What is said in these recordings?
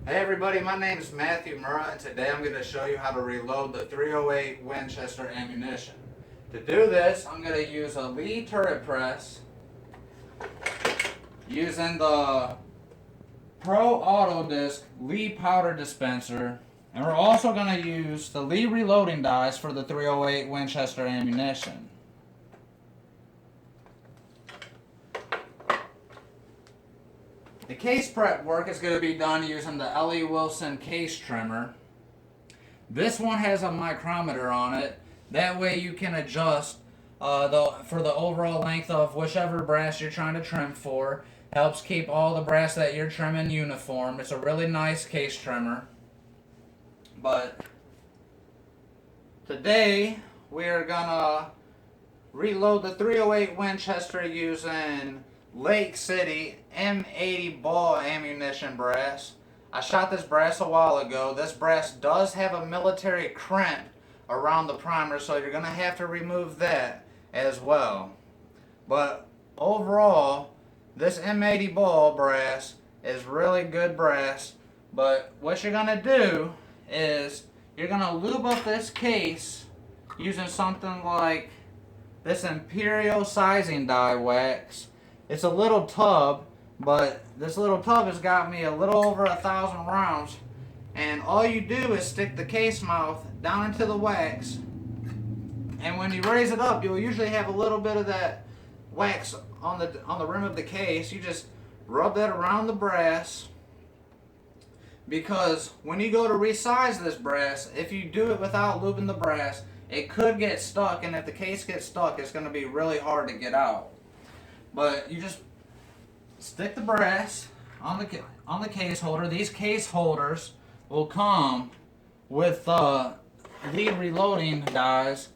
Hey everybody, my name is Matthew Murrah, and today I'm going to show you how to reload the .308 Winchester ammunition. To do this, I'm going to use a Lee turret press using the Pro Auto Disc Lee powder dispenser, and we're also going to use the Lee reloading dies for the .308 Winchester ammunition. The case prep work is going to be done using the L.E. Wilson case trimmer. This one has a micrometer on it. That way you can adjust for the overall length of whichever brass you're trying to trim for. Helps keep all the brass that you're trimming uniform. It's a really nice case trimmer. But today we are going to reload the .308 Winchester using Lake City M80 ball ammunition brass. I shot this brass a while ago. This brass does have a military crimp around the primer, so you're going to have to remove that as well. But overall, this M80 ball brass is really good brass. But what you're going to do is you're going to lube up this case using something like this Imperial sizing die wax. It's a little tub, but this little tub has got me a little over 1,000 rounds. And all you do is stick the case mouth down into the wax. And when you raise it up, you'll usually have a little bit of that wax on the rim of the case. You just rub that around the brass. Because when you go to resize this brass, if you do it without lubing the brass, it could get stuck. And if the case gets stuck, it's going to be really hard to get out. But you just stick the brass on the case holder. These case holders will come with Lee reloading dies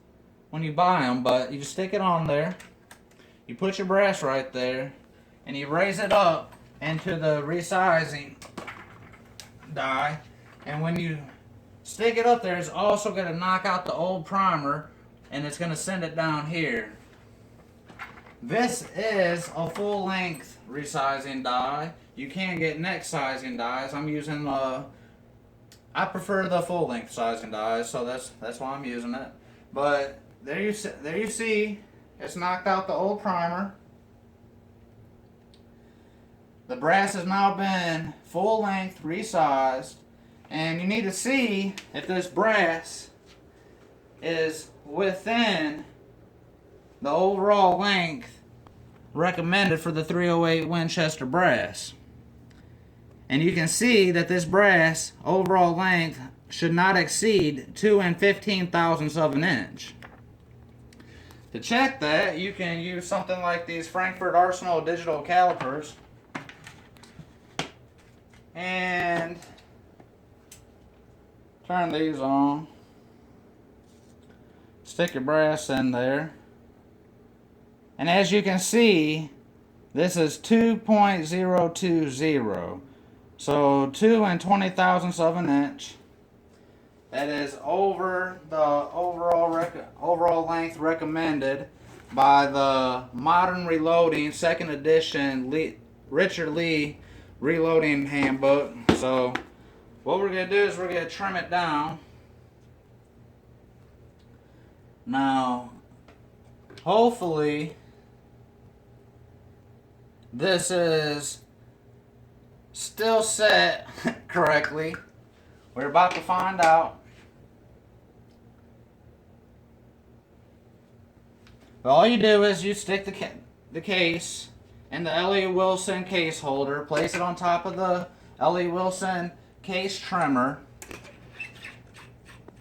when you buy them. But you just stick it on there. You put your brass right there, and you raise it up into the resizing die. And when you stick it up there, it's also going to knock out the old primer, and it's going to send it down here. This is a full-length resizing die. You can get neck sizing dies. I'm using I prefer the full-length sizing dies, so that's why I'm using it. But there you see, it's knocked out the old primer. The brass has now been full-length resized, and you need to see if this brass is within the overall length recommended for the .308 Winchester brass. And you can see that this brass overall length should not exceed 2 15/1000ths of an inch. To check that, you can use something like these Frankfurt Arsenal digital calipers and turn these on. Stick your brass in there. And as you can see, this is 2.020. So 2 20/20ths of an inch. That is over the overall length recommended by the Modern Reloading 2nd edition Richard Lee Reloading Handbook. So what we're going to do is we're going to trim it down. Now, hopefully this is still set correctly. We're about to find out. But all you do is you stick the case in the L.E. Wilson case holder, place it on top of the L.E. Wilson case trimmer.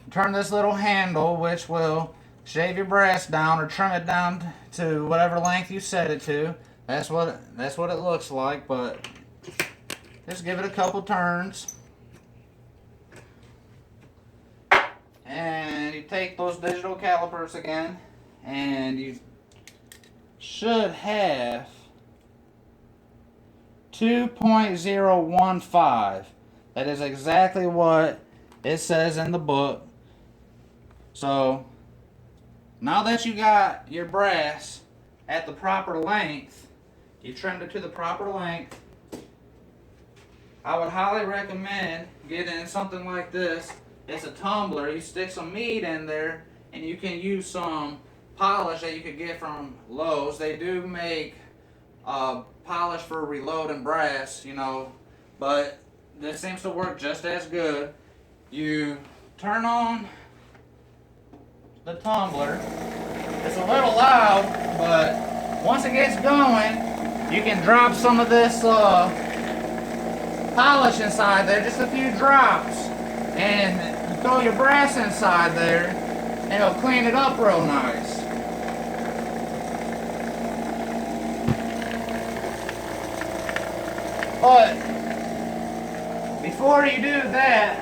Turn this little handle, which will shave your brass down or trim it down to whatever length you set it to. That's what it looks like, but just give it a couple turns. And you take those digital calipers again, and you should have 2.015. That is exactly what it says in the book. So now that you got your brass at the proper length, you trimmed it to the proper length, I would highly recommend getting something like this. It's a tumbler. You stick some meat in there, and you can use some polish that you could get from Lowe's. They do make polish for reloading brass, you know, but this seems to work just as good. You turn on the tumbler. It's a little loud, but once it gets going, you can drop some of this polish inside there, just a few drops, and you throw your brass inside there, and it'll clean it up real nice. But before you do that,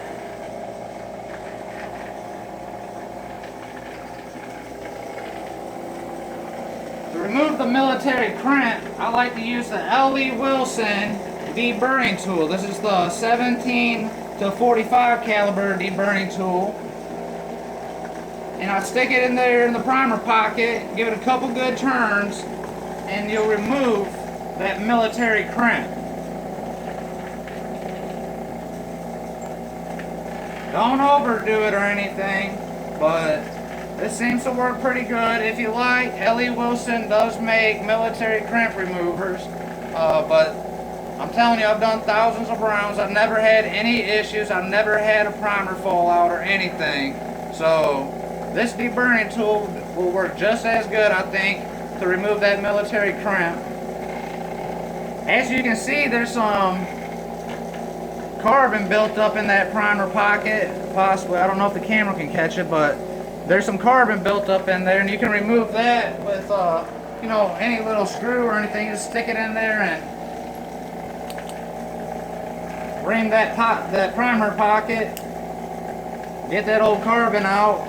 to remove the military crimp, I like to use the L.E. Wilson deburring tool. This is the 17 to 45 caliber deburring tool. And I stick it in there in the primer pocket, give it a couple good turns, and you'll remove that military crimp. Don't overdo it or anything, but this seems to work pretty good. If you like, L.E. Wilson does make military crimp removers, but I'm telling you, I've done thousands of rounds. I've never had any issues. I've never had a primer fall out or anything. So this deburring tool will work just as good, I think, to remove that military crimp. As you can see, there's some carbon built up in that primer pocket, possibly. I don't know if the camera can catch it, but there's some carbon built up in there, and you can remove that with you know, any little screw or anything. You just stick it in there and ring that primer pocket, get that old carbon out,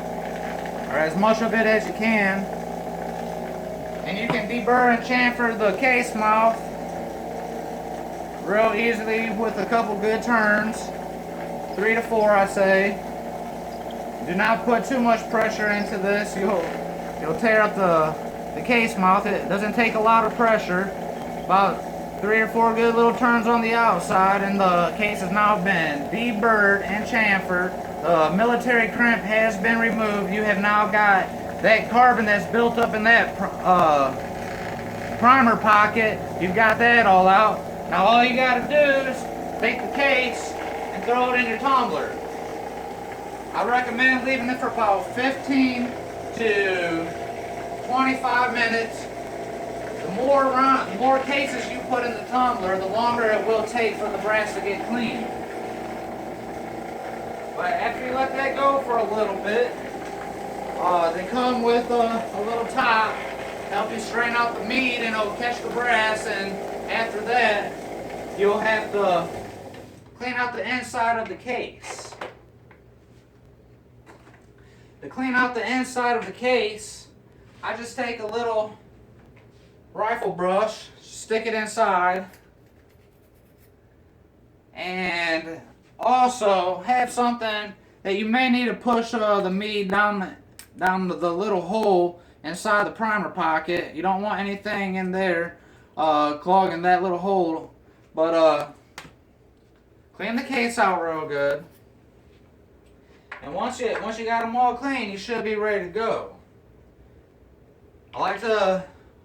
or as much of it as you can, and you can deburr and chamfer the case mouth real easily with a couple good turns, 3 to 4 I say. Do not put too much pressure into this. You'll tear up the case mouth. It doesn't take a lot of pressure. About 3 or 4 good little turns on the outside, and the case has now been deburred and chamfered. The military crimp has been removed. You have now got that carbon that's built up in that primer pocket. You've got that all out. Now all you got to do is take the case and throw it in your tumbler. I recommend leaving it for about 15 to 25 minutes. The more cases you put in the tumbler, the longer it will take for the brass to get clean. But after you let that go for a little bit, they come with a little top to help you strain out the meat, and it'll catch the brass, and after that, you'll have to clean out the inside of the case. To clean out the inside of the case, I just take a little rifle brush, stick it inside, and also have something that you may need to push the meat down the little hole inside the primer pocket. You don't want anything in there clogging that little hole, but clean the case out real good. And once you got them all clean, you should be ready to go. I like to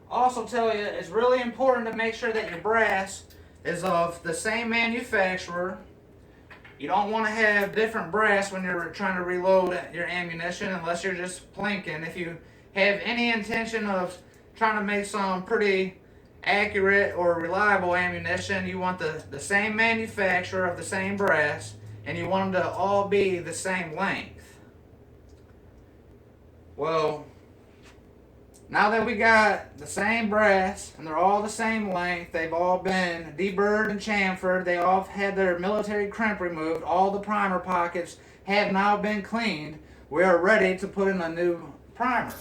also tell you, it's really important to make sure that your brass is of the same manufacturer. You don't want to have different brass when you're trying to reload your ammunition unless you're just plinking. If you have any intention of trying to make some pretty accurate or reliable ammunition, you want the same manufacturer of the same brass, and you want them to all be the same length. Well, now that we got the same brass and they're all the same length, they've all been deburred and chamfered, they all had their military crimp removed, all the primer pockets have now been cleaned, we are ready to put in a new primer.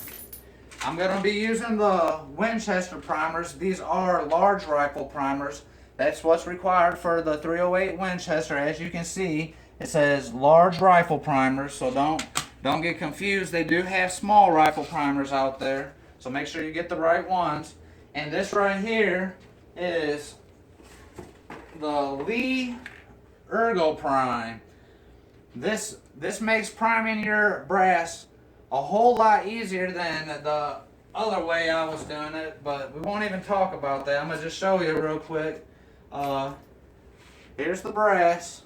I'm going to be using the Winchester primers. These are large rifle primers. That's what's required for the 308 Winchester. As you can see, it says large rifle primers, so don't get confused. They do have small rifle primers out there, so make sure you get the right ones. And this right here is the Lee Ergo Prime. This makes priming your brass a whole lot easier than the other way I was doing it, but we won't even talk about that. I'm gonna just show you real quick. Here's the brass.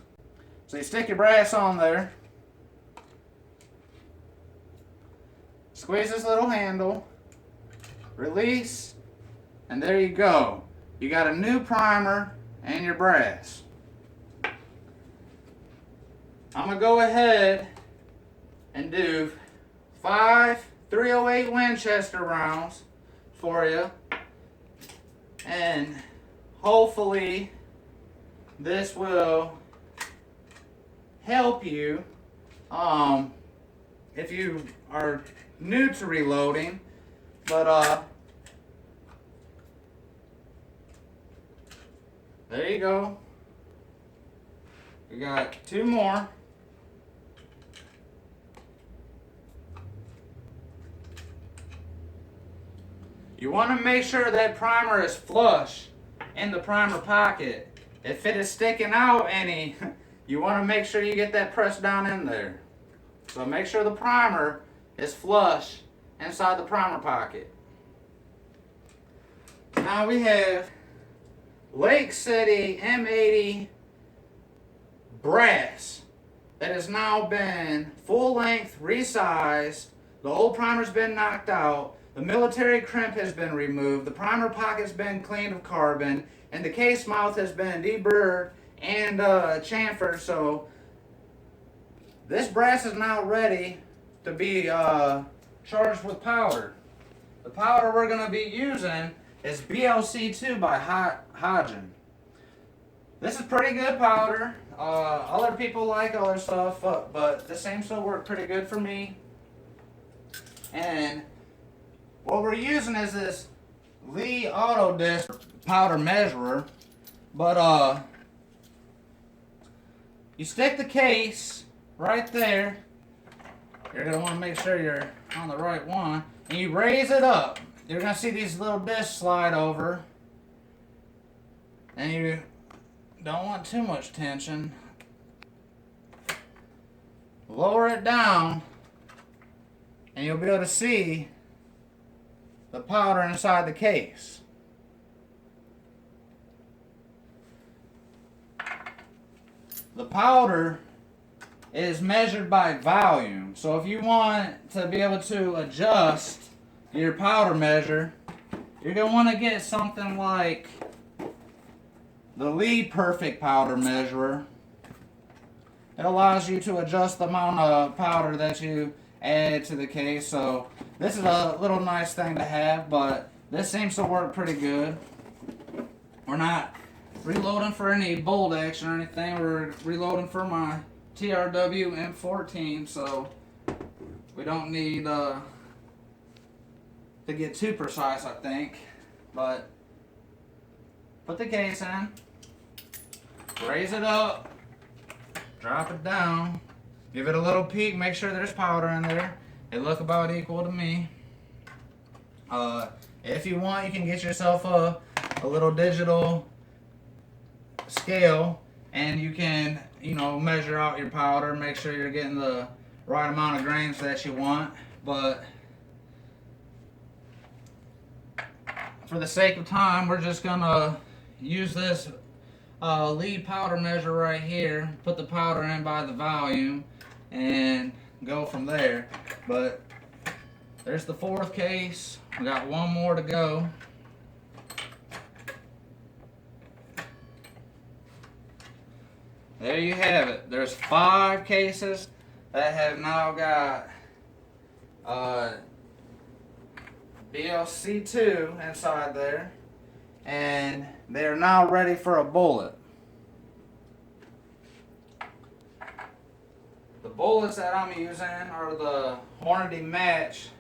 So you stick your brass on there, squeeze this little handle, release, and there you go. You got a new primer and your brass. I'm gonna go ahead and do 5 308 Winchester rounds for you, and hopefully this will help you if you are new to reloading. But there you go. We got 2 more. You want to make sure that primer is flush in the primer pocket. If it is sticking out any, you want to make sure you get that pressed down in there. So make sure the primer is flush inside the primer pocket. Now we have Lake City M80 brass that has now been full length resized. The old primer's been knocked out. The military crimp has been removed, the primer pocket's been cleaned of carbon, and the case mouth has been deburred and chamfered. So this brass is now ready to be charged with powder. The powder we're going to be using is BLC2 by Hodgen. This is pretty good powder. Other people like other stuff, but this seems to work pretty good for me. And what we're using is this Lee Auto Disc powder measurer, but you stick the case right there. You're gonna want to make sure you're on the right one, and you raise it up. You're gonna see these little discs slide over, and you don't want too much tension. Lower it down, and you'll be able to see the powder inside the case. The powder is measured by volume. So if you want to be able to adjust your powder measure, you're going to want to get something like the Lee Perfect powder measurer. It allows you to adjust the amount of powder that you add to the case. So this is a little nice thing to have, but this seems to work pretty good. We're not reloading for any bolt action or anything. We're reloading for my TRW M14, so we don't need to get too precise, I think. But put the case in, raise it up, drop it down, give it a little peek, make sure there's powder in there. They look about equal to me. If you want, you can get yourself a little digital scale, and you can, measure out your powder, make sure you're getting the right amount of grains that you want. But for the sake of time, we're just gonna use this lead powder measure right here, put the powder in by the volume, and go from there. But there's the 4th case. We got 1 more to go. There you have it. There's 5 cases that have now got BLC2 inside there, and they are now ready for a bullet. The bullets that I'm using are the Hornady Match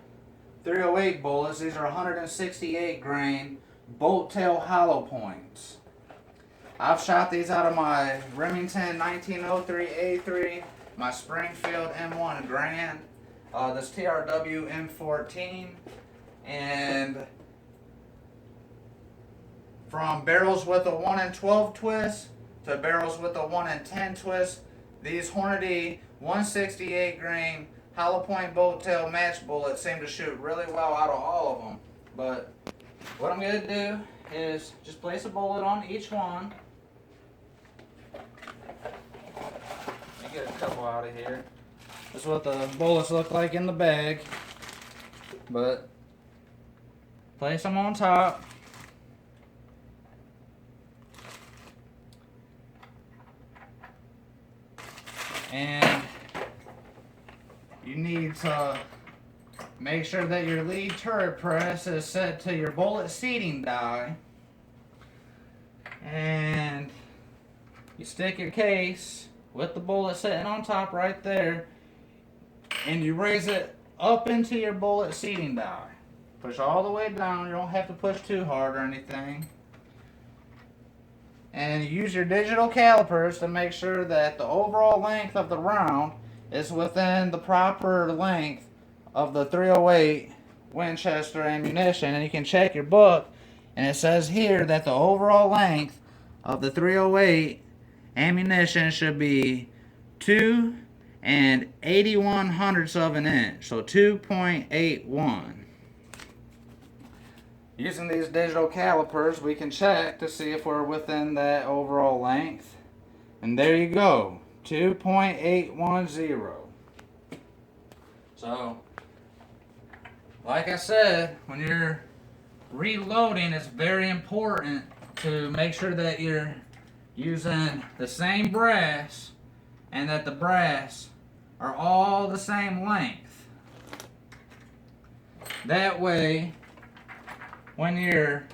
308 bullets. These are 168 grain bolt tail hollow points. I've shot these out of my Remington 1903A3, my Springfield M1 Grand, this TRW M14, and from barrels with a 1 in 12 twist to barrels with a 1 in 10 twist. These Hornady 168 grain hollow point bolt tail match bullets seem to shoot really well out of all of them. But what I'm going to do is just place a bullet on each one. Let me get a couple out of here. This is what the bullets look like in the bag. But place them on top. And you need to make sure that your lead turret press is set to your bullet seating die. And you stick your case with the bullet sitting on top right there, and you raise it up into your bullet seating die. Push all the way down. You don't have to push too hard or anything. And you use your digital calipers to make sure that the overall length of the round is within the proper length of the .308 Winchester ammunition. And you can check your book, and it says here that the overall length of the .308 ammunition should be 2 81/100ths of an inch, so 2.81. Using these digital calipers, we can check to see if we're within that overall length. And there you go, 2.810. So, like I said, when you're reloading, it's very important to make sure that you're using the same brass and that the brass are all the same length. That way, when you're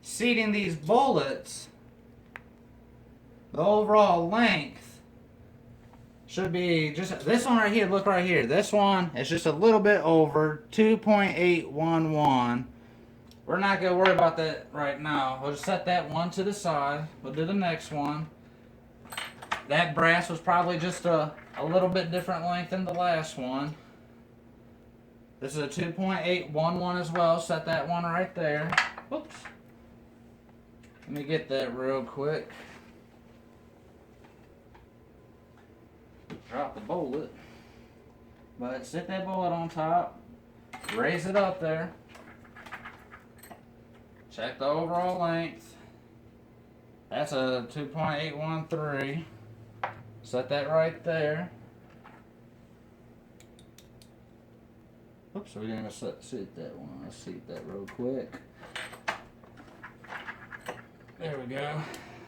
seating these bullets, the overall length should be just this one right here. Look right here. This one is just a little bit over 2.811. We're not going to worry about that right now. We'll just set that one to the side. We'll do the next one. That brass was probably just a little bit different length than the last one. This is a 2.811 as well. Set that one right there. Oops. Let me get that real quick. Drop the bullet. But set that bullet on top. Raise it up there. Check the overall length. That's a 2.813. Set that right there. Oops, we're going to seat that one. Let's seat that real quick. There we go.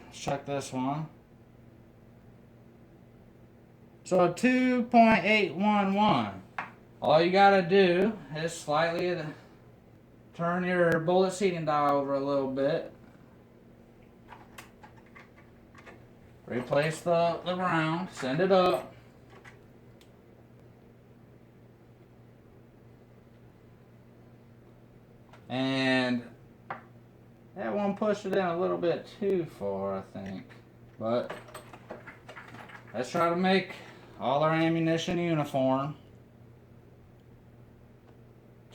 Let's check this one. So a 2.811. All you got to do is slightly turn your bullet seating die over a little bit. Replace the round. Send it up. And that one pushed it in a little bit too far, I think. But let's try to make all our ammunition uniform.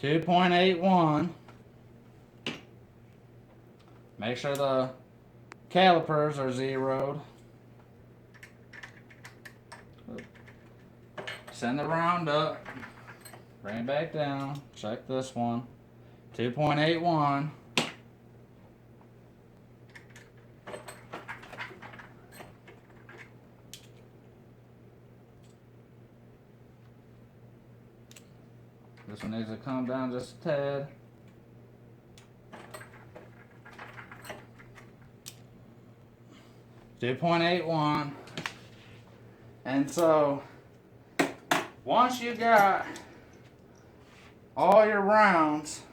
2.81. Make sure the calipers are zeroed. Send the round up. Bring it back down. Check this one. 2.81. This one needs to come down just a tad. .81. And so once you got all your rounds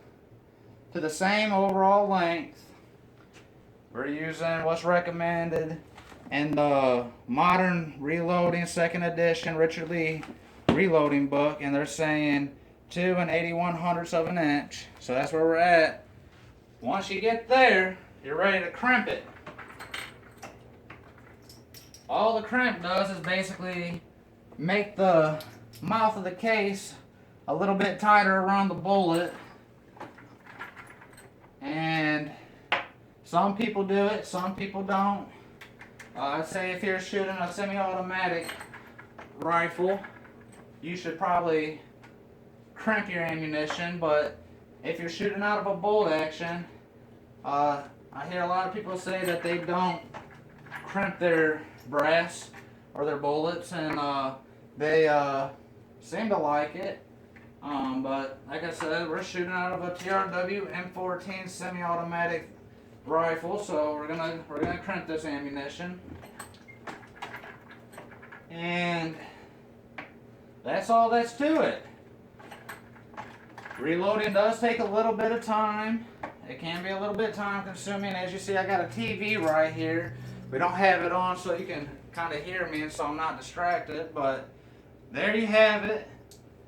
to the same overall length, we're using what's recommended in the Modern Reloading 2nd Edition Richard Lee Reloading book, and they're saying 2 81/100ths of an inch. So that's where we're at. Once you get there, you're ready to crimp it. All the crimp does is basically make the mouth of the case a little bit tighter around the bullet. And some people do it, some people don't. I'd say if you're shooting a semi-automatic rifle, you should probably crimp your ammunition, but if you're shooting out of a bolt action, I hear a lot of people say that they don't crimp their brass or their bullets, and they seem to like it. But like I said, we're shooting out of a TRW M14 semi-automatic rifle, so we're gonna crimp this ammunition, and that's all that's to it. Reloading does take a little bit of time. It can be a little bit time consuming. As you see, I got a TV right here. We don't have it on so you can kind of hear me and so I'm not distracted, but there you have it.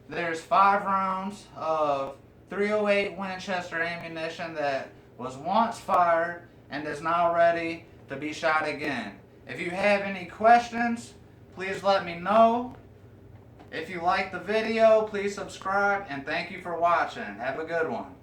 There's 5 rounds of .308 Winchester ammunition that was once fired and is now ready to be shot again. If you have any questions, please let me know. If you like the video, please subscribe, and thank you for watching. Have a good one.